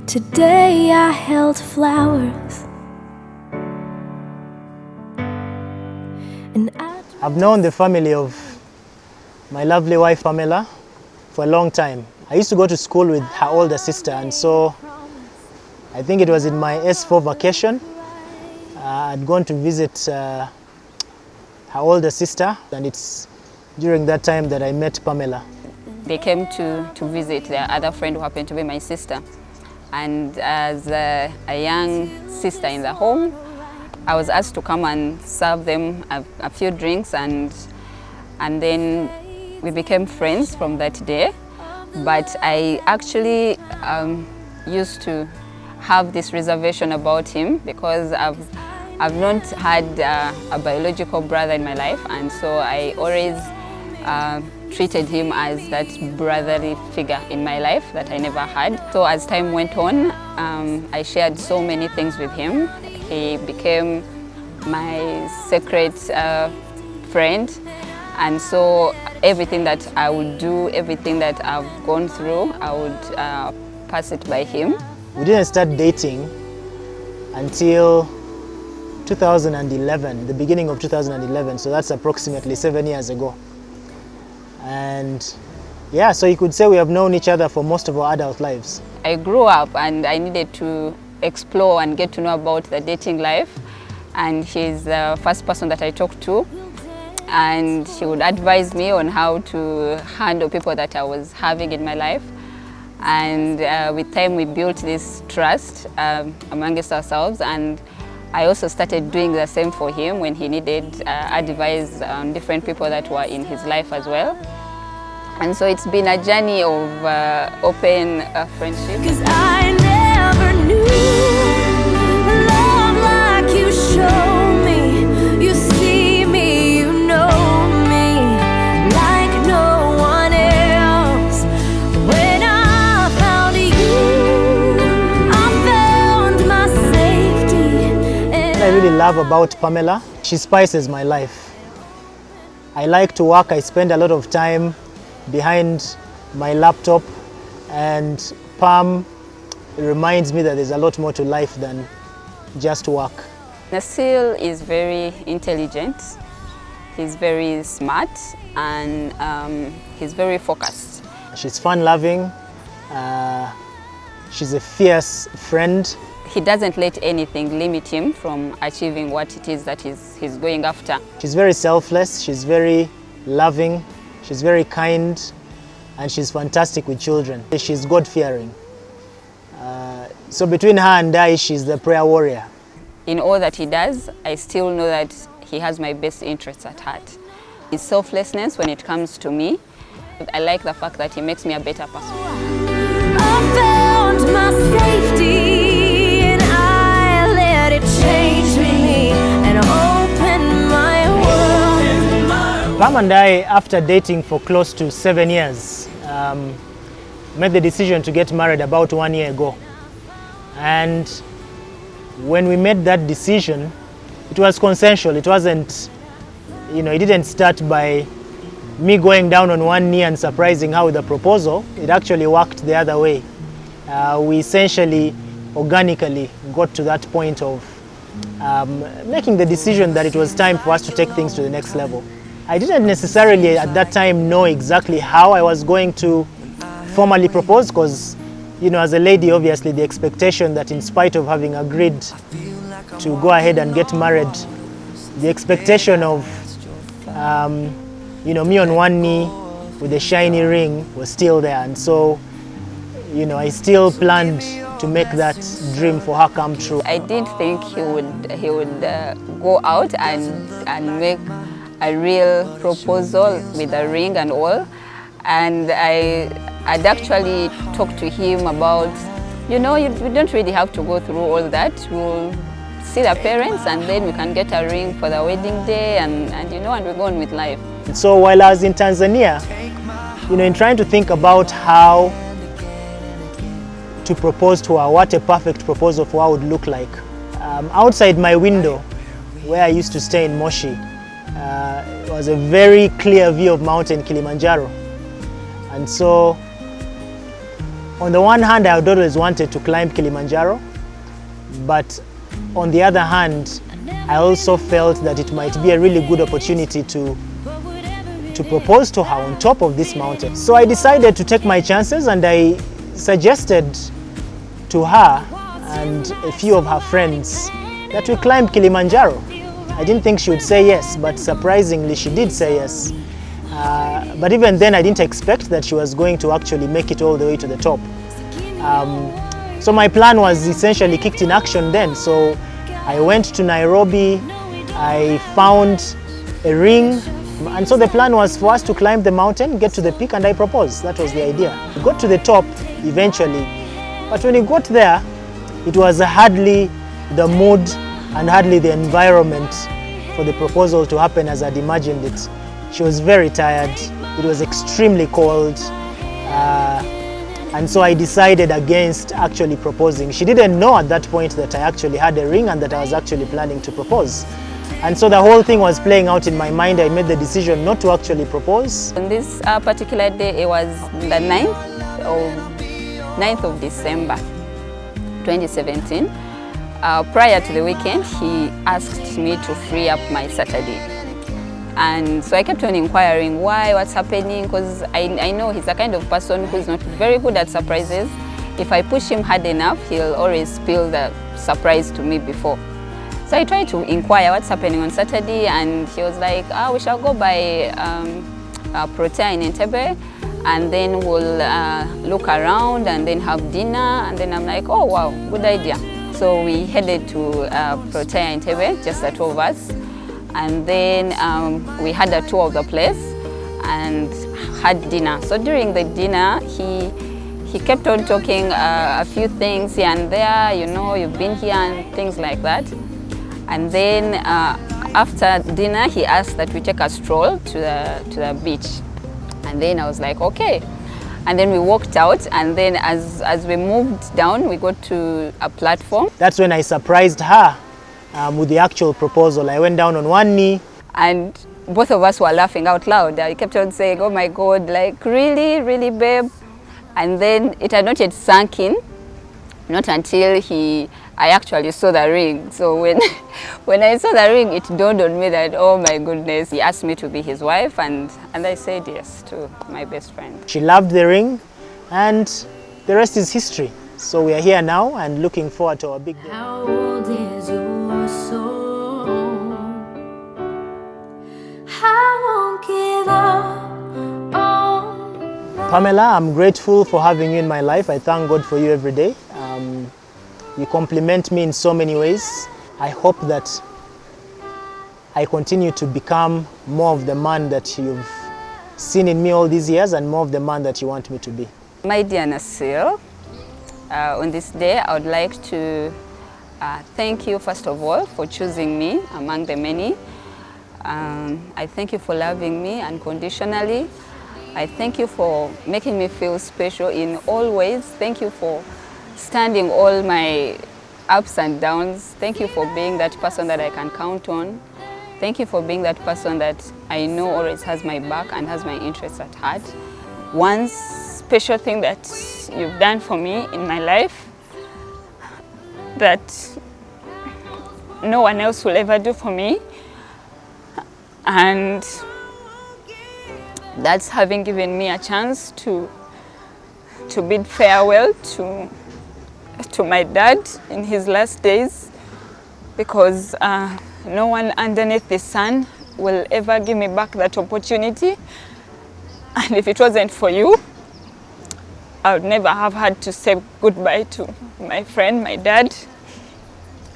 Today I held flowers. And I've known the family of my lovely wife Pamela for a long time. I used to go to school with her older sister, and so I think it was in my S4 vacation. I'd gone to visit her older sister, and it's during that time that I met Pamela. They came to visit their other friend who happened to be my sister. And as a young sister in the home, I was asked to come and serve them a few drinks, and then we became friends from that day. But I actually used to have this reservation about him because I've not had a biological brother in my life, and so I always treated him as that brotherly figure in my life that I never had. So as time went on, I shared so many things with him. He became my sacred friend, and so everything that I would do, everything that I've gone through, I would pass it by him. We didn't start dating until 2011, the beginning of 2011, so that's approximately 7 years ago. And yeah, so you could say we have known each other for most of our adult lives. I grew up and I needed to explore and get to know about the dating life, and he's the first person that I talked to, and he would advise me on how to handle people that I was having in my life. And with time we built this trust amongst ourselves, and I also started doing the same for him when he needed advice on different people that were in his life as well. And so it's been a journey of open friendship. 'Cause I never knew love like you show me. You see me, you know me like no one else. When I found you, I found my safety. What I really love about Pamela, she spices my life. I like to work. I spend a lot of time behind my laptop, and Pam reminds me that there's a lot more to life than just work. Nasir is very intelligent, he's very smart, and he's very focused. She's fun-loving, she's a fierce friend. He doesn't let anything limit him from achieving what it is that he's going after. She's very selfless, she's very loving, she's very kind, and she's fantastic with children. She's God-fearing. So between her and I, she's the prayer warrior. In all that he does, I still know that he has my best interests at heart. His selflessness when it comes to me, I like the fact that he makes me a better person. I found my safety, and I let it change me and open my world. Pam and I, after dating for close to 7 years, made the decision to get married about 1 year ago. And when we made that decision, it was consensual. It wasn't, it didn't start by me going down on one knee and surprising her with a proposal. It actually worked the other way. We essentially, organically, got to that point of making the decision that it was time for us to take things to the next level. I didn't necessarily at that time know exactly how I was going to formally propose, because as a lady, obviously the expectation that in spite of having agreed to go ahead and get married, the expectation of me on one knee with a shiny ring was still there. And so I still planned to make that dream for her come true. I didn't think he would go out and make a real proposal with a ring and all. And I'd actually talked to him about, you don't really have to go through all that. We'll see the parents, and then we can get a ring for the wedding day, and we go on with life. So while I was in Tanzania, in trying to think about how to propose to her, what a perfect proposal for her would look like, outside my window, where I used to stay in Moshi, was a very clear view of Mountain Kilimanjaro. And so On the one hand, I had always wanted to climb Kilimanjaro, but on the other hand, I also felt that it might be a really good opportunity to propose to her on top of this mountain. So I decided to take my chances, and I suggested to her and a few of her friends that we climb Kilimanjaro. I didn't think she would say yes, but surprisingly she did say yes. But even then I didn't expect that she was going to actually make it all the way to the top. So my plan was essentially kicked in action then. So I went to Nairobi, I found a ring, and so the plan was for us to climb the mountain, get to the peak, and I proposed. That was the idea. We got to the top eventually, but when we got there, it was hardly the mood and hardly the environment for the proposal to happen as I'd imagined it. She was very tired, it was extremely cold, and so I decided against actually proposing. She didn't know at that point that I actually had a ring and that I was actually planning to propose. And so the whole thing was playing out in my mind. I made the decision not to actually propose. On this particular day, it was the 9th of December 2017. Prior to the weekend, he asked me to free up my Saturday. And so I kept on inquiring why, what's happening, because I know he's the kind of person who's not very good at surprises. If I push him hard enough, he'll always spill the surprise to me before. So I tried to inquire what's happening on Saturday, and he was like, we shall go by Protea in Entebbe, and then we'll look around and then have dinner. And then I'm like, oh wow, good idea. So we headed to Protea in Entebbe, just the two of us. And then we had a tour of the place and had dinner. So during the dinner, he kept on talking a few things here and there, you know, you've been here and things like that. And then after dinner, he asked that we take a stroll to the beach. And then I was like, okay. And then we walked out, and then as we moved down, we got to a platform. That's when I surprised her with the actual proposal. I went down on one knee. And both of us were laughing out loud. I kept on saying, oh my God, like really, really, babe? And then it had not yet sunk in, not until I actually saw the ring. So when I saw the ring, it dawned on me that, oh my goodness, he asked me to be his wife, and I said yes to my best friend. She loved the ring, and the rest is history. So we are here now and looking forward to our big day. How old is your soul? I won't give up on. Pamela, I'm grateful for having you in my life. I thank God for you every day. You compliment me in so many ways. I hope that I continue to become more of the man that you've seen in me all these years, and more of the man that you want me to be. My dear Nasir, on this day, I would like to thank you, first of all, for choosing me among the many. I thank you for loving me unconditionally. I thank you for making me feel special in all ways. Thank you for standing all my ups and downs. Thank you for being that person that I can count on. Thank you for being that person that I know always has my back and has my interests at heart. One special thing that you've done for me in my life that no one else will ever do for me, and that's having given me a chance to bid farewell to my dad in his last days, because no one underneath the sun will ever give me back that opportunity. And if it wasn't for you, I would never have had to say goodbye to my friend, my dad.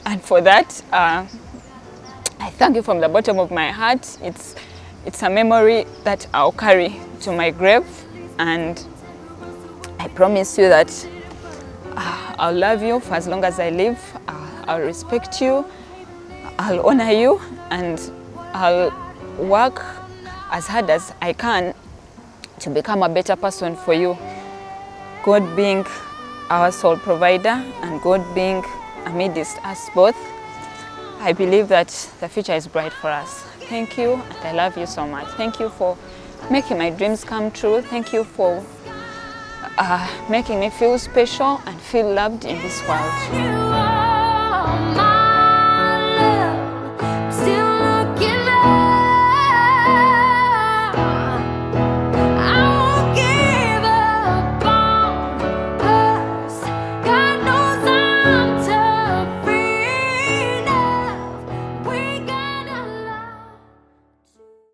And for that, I thank you from the bottom of my heart. It's a memory that I'll carry to my grave, and I promise you that I'll love you for as long as I live. I'll respect you, I'll honor you, and I'll work as hard as I can to become a better person for you. God being our sole provider and God being amidst us both, I believe that the future is bright for us. Thank you, and I love you so much. Thank you for making my dreams come true. Thank you for making me feel special and feel loved in this world.